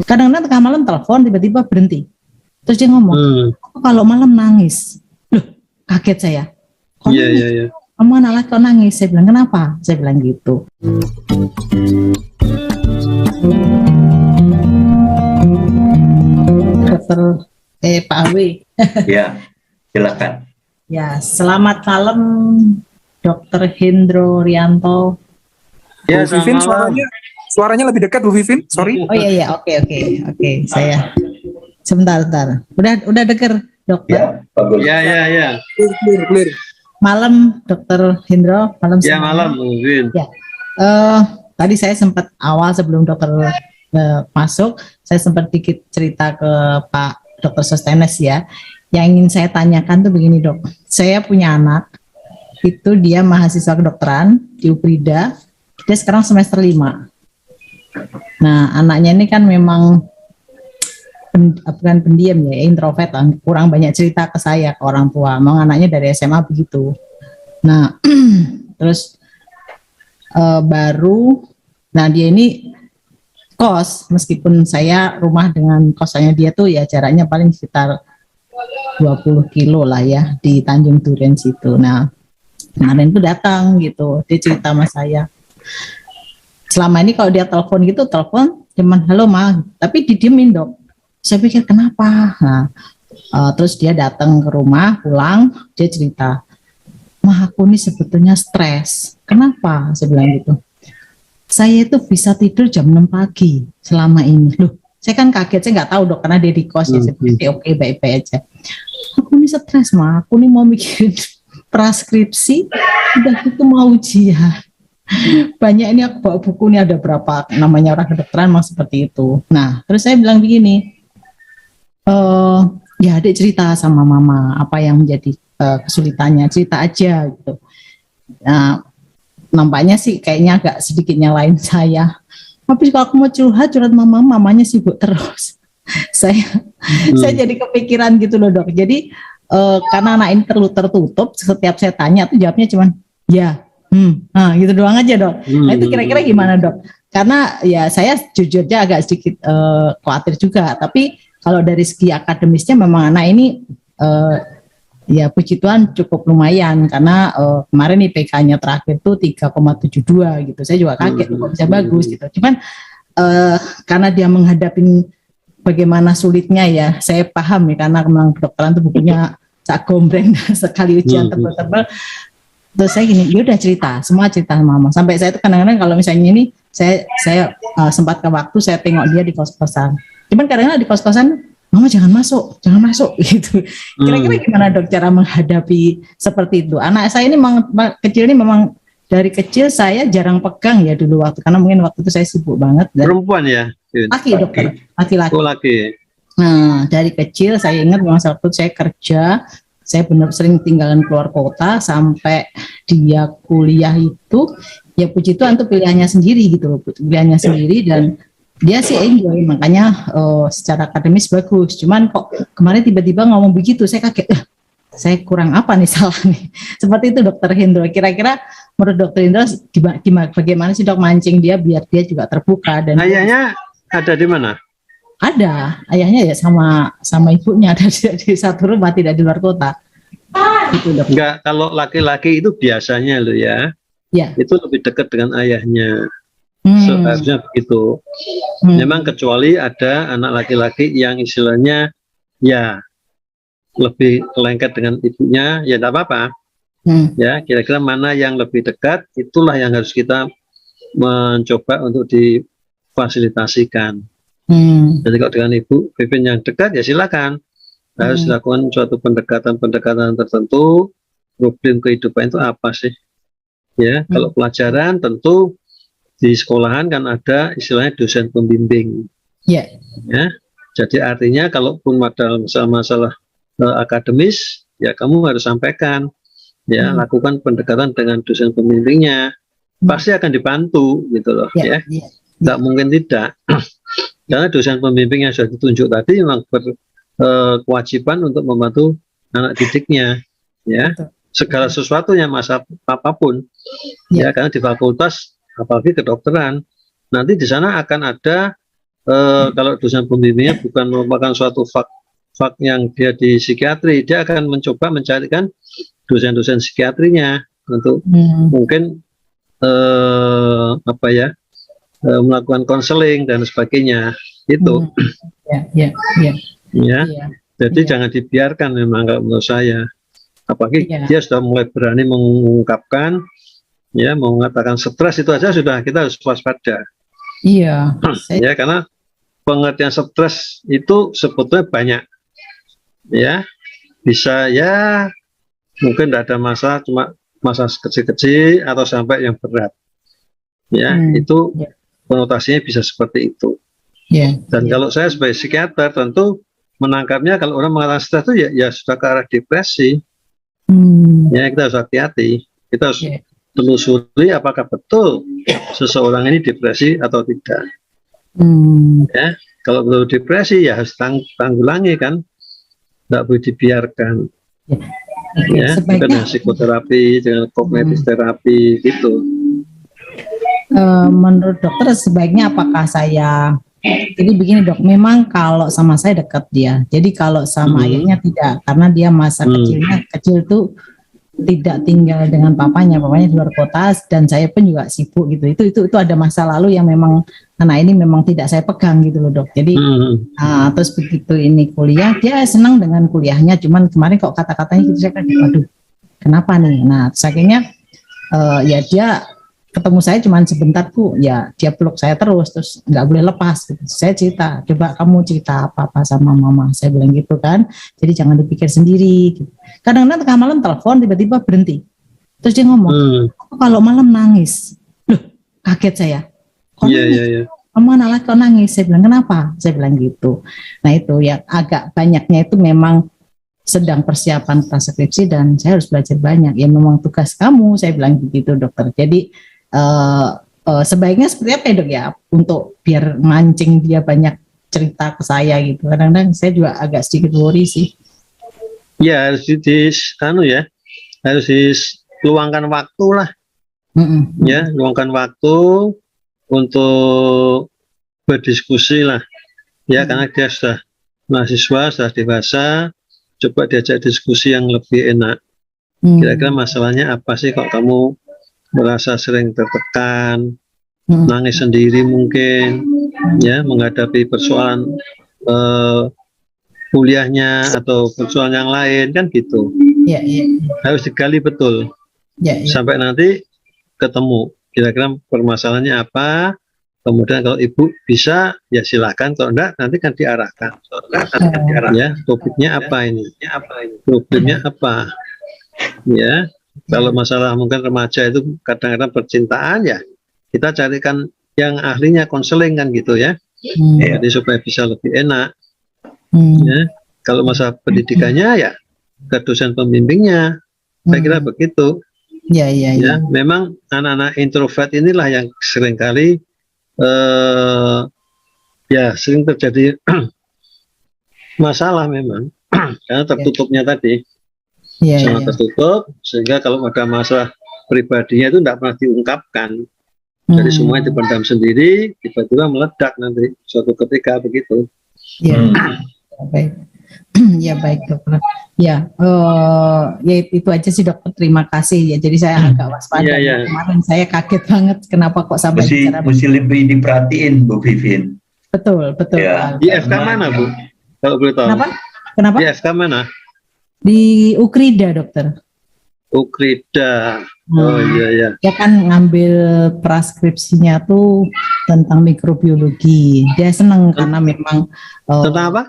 Kadang-kadang tengah malam telepon tiba-tiba berhenti. Terus dia ngomong, "Aku kalau malam nangis." Loh, kaget saya. Kok nangis? Iya. Kamu anak laki kok nangis? Saya bilang, kenapa? Saya bilang gitu. Dokter Pak Awi. Ya, silakan. Ya, selamat malam Dokter Hendro Rianto. Ya, Bu Vivin, suaranya lebih dekat Bu Vivin, sorry. Oh iya, oke, saya. Sebentar. Udah denger, dokter? Ya, bagus. Ya. Clear. Malam Dokter Hendro, malam Ya, semuanya. malam, Vivin. Ya. Tadi saya sempat awal sebelum dokter masuk, saya sempat dikit cerita ke Pak Dokter Sostenes ya. Yang ingin saya tanyakan tuh begini, Dok. Saya punya anak, itu dia mahasiswa kedokteran di Uprida, dia sekarang semester 5. Nah, anaknya ini kan memang bukan pendiam ya, introvert, kurang banyak cerita ke saya, ke orang tua. Memang anaknya dari SMA begitu. Nah, terus dia ini kos, meskipun saya rumah dengan kosannya dia tuh ya jaraknya paling sekitar 20 kilo lah ya di Tanjung Duren situ. Nah, kemarin tuh datang gitu, dia cerita sama saya. Selama ini kalau dia telepon cuman halo Ma, tapi didiemin, Dok. Saya pikir kenapa? Nah, terus dia datang ke rumah, pulang, dia cerita, "Ma, aku ini sebetulnya stres." "Kenapa?" Saya bilang gitu. "Saya itu bisa tidur jam 6 pagi selama ini." Loh, saya kan kaget, saya nggak tahu, Dok, karena dia di kos ya. Saya oke, baik-baik aja. "Aku ini stres, Ma, aku ini mau mikirin praskripsi, udah gitu mau ujian. Banyak ini aku bawa buku, ini ada berapa, namanya orang kedokteran memang seperti itu." Nah, terus saya bilang begini, ya adik cerita sama mama apa yang menjadi kesulitannya, cerita aja gitu. Nah, nampaknya sih kayaknya agak sedikit nyalain saya. Tapi kalau aku mau curhat mamanya sibuk terus. saya jadi kepikiran gitu loh, Dok. Jadi karena anak ini tertutup, setiap saya tanya tuh jawabnya cuman ya, gitu doang aja, Dok. Nah itu kira-kira gimana, Dok? Karena ya saya jujurnya agak sedikit khawatir juga, tapi kalau dari segi akademisnya memang anak ini ya puji Tuhan cukup lumayan, karena kemarin IPK-nya terakhir tuh 3,72 gitu. Saya juga kaget kok bisa bagus gitu. Cuman karena dia menghadapi bagaimana sulitnya ya, saya paham ya, karena memang kedokteran itu bukunya sak gombreng sekali ujian tebal-tebal. Terus saya gini, dia udah cerita sama mama. Sampai saya itu kadang-kadang kalau misalnya ini saya sempat ke waktu saya tengok dia di kos-kosan. Cuman kadang-kadang di kos-kosan, "Mama jangan masuk gitu." Kira-kira gimana, Dok, cara menghadapi seperti itu? Anak saya ini kecil ini memang dari kecil saya jarang pegang ya dulu waktu, karena mungkin waktu itu saya sibuk banget. Perempuan ya? Laki, Dokter. Laki-laki. Oh, laki. Nah, dari kecil saya ingat memang waktu saya kerja, saya benar sering tinggalan keluar kota sampai dia kuliah itu, ya puji Tuhan itu pilihannya sendiri gitu loh, pilihannya sendiri, dan dia sih enjoy, makanya secara akademis bagus. Cuman kok kemarin tiba-tiba ngomong begitu, saya kaget, saya kurang apa nih, salah nih. Seperti itu, Dokter Hendro. Kira-kira menurut Dokter Hendro bagaimana sih, Dok, mancing dia biar dia juga terbuka? Dan ayahnya ada di mana? Ada, ayahnya ya sama ibunya ada di satu rumah, tidak di luar kota. Gitu, Dok. Enggak, kalau laki-laki itu biasanya loh ya, itu lebih dekat dengan ayahnya. Seharusnya begitu. Memang kecuali ada anak laki-laki yang istilahnya ya lebih lengket dengan ibunya, ya tidak apa-apa. Ya, kira-kira mana yang lebih dekat, itulah yang harus kita mencoba untuk difasilitasikan. Jadi kalau dengan Ibu Vivin yang dekat, ya silakan. Harus dilakukan suatu pendekatan tertentu. Problem kehidupan itu apa sih? Ya, kalau pelajaran tentu di sekolahan kan ada istilahnya dosen pembimbing. Ya, jadi artinya kalaupun ada masalah akademis, ya kamu harus sampaikan, ya lakukan pendekatan dengan dosen pembimbingnya, pasti akan dibantu gitu loh, ya. Nggak mungkin tidak, karena dosen pembimbing yang sudah ditunjuk tadi memang berkewajiban untuk membantu anak didiknya, ya. Segala sesuatunya, masa apapun, ya, karena di fakultas apalagi kedokteran nanti di sana akan ada kalau dosen pembimbingnya bukan merupakan suatu fak yang dia di psikiatri, dia akan mencoba mencarikan dosen-dosen psikiatrinya untuk mungkin melakukan konseling dan sebagainya itu. Jadi jangan dibiarkan memang kalau menurut saya. Apalagi dia sudah mulai berani mengungkapkan, ya, mengatakan stres itu aja sudah kita harus waspada. Iya. Ya, karena pengertian stres itu sebetulnya banyak. Ya, bisa ya mungkin tidak ada masalah, cuma masalah kecil-kecil atau sampai yang berat. Ya, itu konotasinya bisa seperti itu. Dan kalau saya sebagai psikiater tentu menangkapnya kalau orang mengatakan stres itu ya sudah ke arah depresi. Ya, kita harus hati-hati. Kita harus telusuri apakah betul seseorang ini depresi atau tidak. Ya, kalau betul depresi ya harus tanggulangi kan, tidak boleh dibiarkan. Ya, dengan psikoterapi, dengan kognitif terapi gitu. Menurut dokter sebaiknya apakah saya, jadi begini dok, memang kalau sama saya dekat dia, jadi kalau sama ayahnya tidak, karena dia masa kecil tuh tidak tinggal dengan papanya di luar kota, dan saya pun juga sibuk gitu. Itu ada masa lalu yang memang anak ini memang tidak saya pegang gitu loh dok. Jadi terus begitu ini kuliah, dia senang dengan kuliahnya, cuman kemarin kok kata-katanya gitu saya kaget, waduh kenapa nih. Nah terus akhirnya ya dia ketemu saya cuman sebentar tuh, ya dia peluk saya terus nggak boleh lepas gitu. Saya cerita, coba kamu cerita apa sama mama, saya bilang gitu kan, jadi jangan dipikir sendiri gitu. Kadang-kadang tengah malam telepon tiba-tiba berhenti, terus dia ngomong kalau malam nangis. Loh, kaget saya, kok nangis? Kamu anak laki kok nangis? Saya bilang kenapa? Saya bilang gitu. Nah itu ya agak banyaknya itu memang sedang persiapan transkripsi dan saya harus belajar banyak. Ya memang tugas kamu, saya bilang begitu dokter. Jadi sebaiknya seperti apa ya dok ya, untuk biar mancing dia banyak cerita ke saya gitu. Kadang-kadang saya juga agak sedikit worry sih. Ya harus harus luangkan waktu lah. Ya, luangkan waktu untuk berdiskusi lah. Ya, karena dia sudah mahasiswa, sudah dewasa, coba diajak diskusi yang lebih enak. Kira-kira masalahnya apa sih kok kamu merasa sering tertekan, nangis sendiri mungkin, ya, menghadapi persoalan kuliahnya atau persoalan yang lain kan gitu. Harus digali betul sampai nanti ketemu kira-kira permasalahannya apa. Kemudian kalau ibu bisa ya silakan, kalau enggak nanti kan diarahkan. Ya, topiknya apa ini? Problemnya apa? Ya. Kalau masalah mungkin remaja itu kadang-kadang percintaan, ya kita carikan yang ahlinya konseling kan gitu ya. Jadi supaya bisa lebih enak. Ya. Kalau masalah pendidikannya ya ke dosen pembimbingnya. Saya kira begitu. Ya, memang anak-anak introvert inilah yang seringkali ya sering terjadi masalah memang karena tertutupnya tadi. Sangat tertutup, sehingga kalau ada masalah pribadinya itu tidak pernah diungkapkan. Jadi semuanya dipendam sendiri, tiba-tiba meledak nanti suatu ketika begitu. Baik. Ya baik dokter. Ya itu aja sih dokter, terima kasih ya. Jadi saya agak waspada. Kemarin saya kaget banget kenapa kok sampai mesti lebih diperhatiin Bu Vivin. Betul. Ya. Di FK mana Bu? Kalau boleh tahu. Kenapa? Di FK mana? Di Ukrida dokter. Ukrida. Oh iya. Dia kan ngambil transkripsinya tuh tentang mikrobiologi. Dia senang karena memang tentang apa?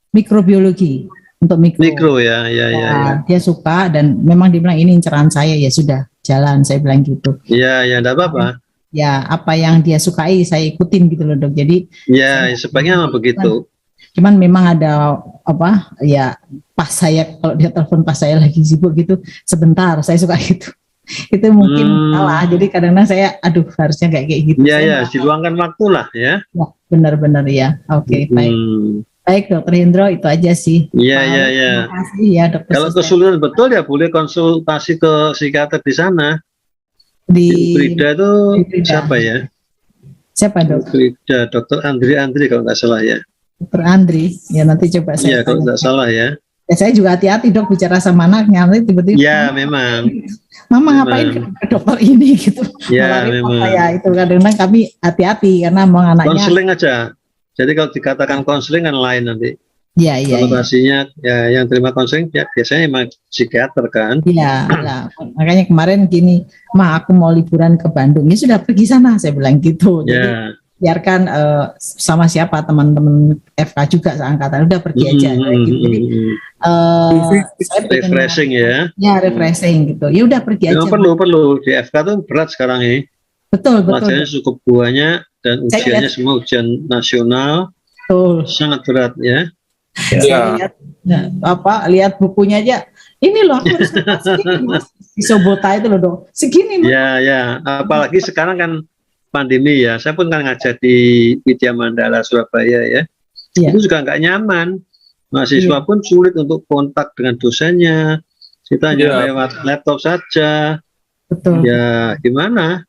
Mikrobiologi, untuk mikro ya. Dia suka dan memang dia bilang ini inceran saya, ya sudah jalan, saya bilang gitu. Iya, enggak apa-apa. Ya apa yang dia sukai saya ikutin gitu loh dok. Jadi ya sebaiknya memang begitu. Cuman memang ada apa ya, pas saya kalau dia telepon pas saya lagi sibuk gitu sebentar, saya suka gitu. Itu mungkin salah. Jadi kadang-kadang saya harusnya kayak gitu. Iya, diluangkan waktu lah ya. Benar-benar ya. Oke, baik. Baik Dokter Hendro, itu aja sih. Iya. Terima kasih ya Dokter. Kalau kesulitan betul ya boleh konsultasi ke psikiater di sana. Di Ukrida itu siapa ya? Siapa dok? Dokter Andri kalau nggak salah ya. Dokter Andri, ya nanti coba saya. Iya kalau nggak salah ya. Ya saya juga hati-hati dok bicara sama anaknya, nanti tiba-tiba. Ya memang. Mama ngapain ke dokter ini gitu? Ya memang. Ya itu kadang-kadang kami hati-hati karena memang anaknya. Konseling aja. Jadi kalau dikatakan konseling kan lain nanti. Iya. Kalau pastinya ya yang terima konseling ya, biasanya emang psikiater kan. Iya. Nah, makanya kemarin gini, aku mau liburan ke Bandung. Ya sudah pergi sana, saya bilang gitu. Jadi biarkan sama siapa teman-teman FK juga seangkatan udah pergi aja. Gitu. Jadi refreshing ya. Ya refreshing gitu. Ya udah pergi aja. Perlu di FK tuh berat sekarang ini. Betul. Pelajarannya cukup banyak dan ujiannya semua ujian nasional. Betul. Sangat berat ya. Saya lihat bukunya aja. Ini loh aku harus segini, di Sobota itu loh dok. Segini. Ya. Apalagi sekarang kan pandemi ya. Saya pun kan ngajar di Widya Mandala Surabaya ya. Itu juga nggak nyaman. Mahasiswa pun sulit untuk kontak dengan dosennya. Kita hanya lewat laptop saja. Betul. Ya gimana?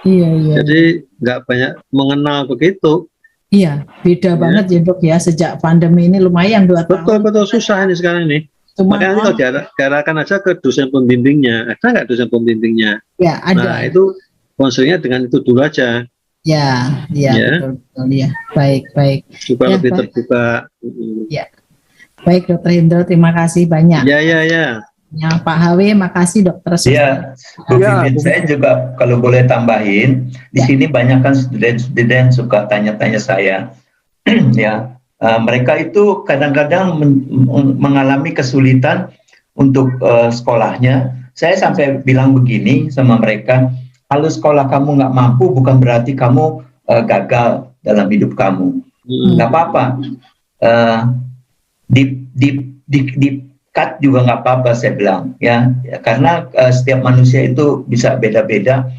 Iya. Jadi nggak banyak mengenal begitu. Iya, beda banget ya dok ya sejak pandemi ini lumayan 2 tahun. Betul susah ini sekarang ini. Makanya kalau diarahkan aja ke dosen pembimbingnya. Ada nggak dosen pembimbingnya? Ya ada. Nah itu konselnya dengan itu dulu aja. Ya. Betul ya. Baik. Supaya lebih terbuka. Ya. Baik Dokter Hendro, terima kasih banyak. Ya. Ya, Pak HW, makasih dokter. Iya, Bu Vivin, saya juga kalau boleh tambahin, di sini banyak kan student suka tanya-tanya saya, ya, mereka itu kadang-kadang mengalami kesulitan untuk sekolahnya. Saya sampai bilang begini sama mereka, kalau sekolah kamu nggak mampu bukan berarti kamu gagal dalam hidup kamu, nggak apa-apa. Di cut juga nggak apa-apa saya bilang ya karena setiap manusia itu bisa beda-beda,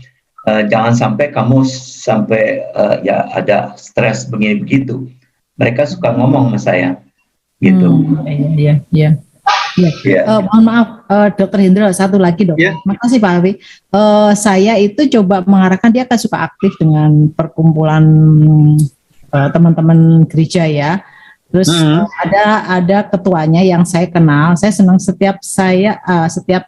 jangan sampai kamu ya ada stres begini begitu. Mereka suka ngomong sama saya gitu. Iya. Mohon maaf Dokter Hendro, satu lagi dok. Makasih Pak Hawi. Saya itu coba mengarahkan dia kan suka aktif dengan perkumpulan teman-teman gereja ya. Terus ada ketuanya yang saya kenal. Saya senang setiap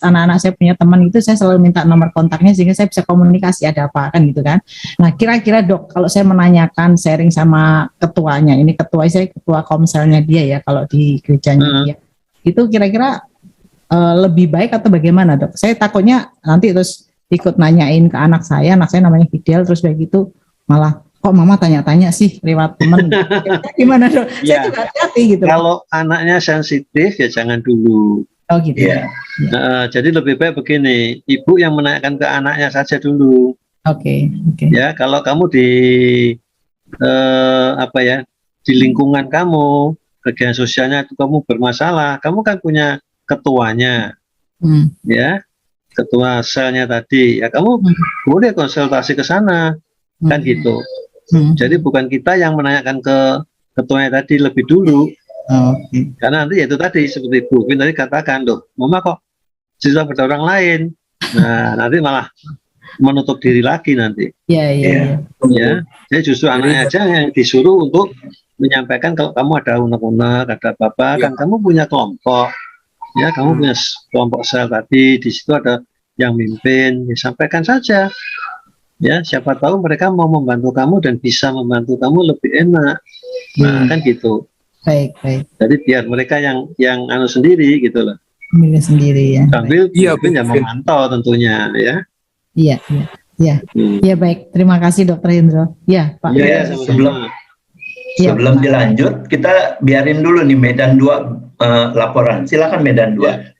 anak-anak saya punya teman itu saya selalu minta nomor kontaknya sehingga saya bisa komunikasi ada apa kan gitu kan. Nah kira-kira dok kalau saya menanyakan sharing sama ketuanya, ini ketua komselnya dia ya kalau di gerejanya dia, itu kira-kira lebih baik atau bagaimana dok? Saya takutnya nanti terus ikut nanyain ke anak saya namanya Fidel terus kayak gitu malah kok mama tanya-tanya sih lewat teman. Gimana dok? Ya. Saya juga hati-hati gitu. Kalau anaknya sensitif ya jangan dulu. Oh gitu. Ya. Jadi lebih baik begini, ibu yang menanyakan ke anaknya saja dulu. Oke. Ya kalau kamu di di lingkungan kamu kegiatan sosialnya itu kamu bermasalah, kamu kan punya ketuanya, ya ketua selnya tadi. Ya kamu boleh konsultasi ke sana, kan gitu. Jadi bukan kita yang menanyakan ke ketuanya tadi lebih dulu, karena nanti itu tadi seperti Bu Vin tadi katakan, loh, mama kok cerita pada orang lain, nah nanti malah menutup diri lagi nanti. Iya. Jadi justru anaknya aja yang disuruh untuk menyampaikan kalau kamu ada unek-unek, ada apa-apa, kan kamu punya kelompok, ya kamu punya kelompok sel tadi, di situ ada yang mimpin, disampaikan saja. Ya, siapa tahu mereka mau membantu kamu dan bisa membantu kamu lebih enak. Nah, kan gitu. Baik. Jadi biar mereka yang sendiri gitu loh. Milih sendiri ya. Sambil mungkin yang memantau tentunya ya. Iya. Ya baik. Terima kasih Dokter Hendro. Ya, Pak. Ya, sebelum dilanjut, kita biarin dulu nih Medan 2 laporan. Silakan Medan 2.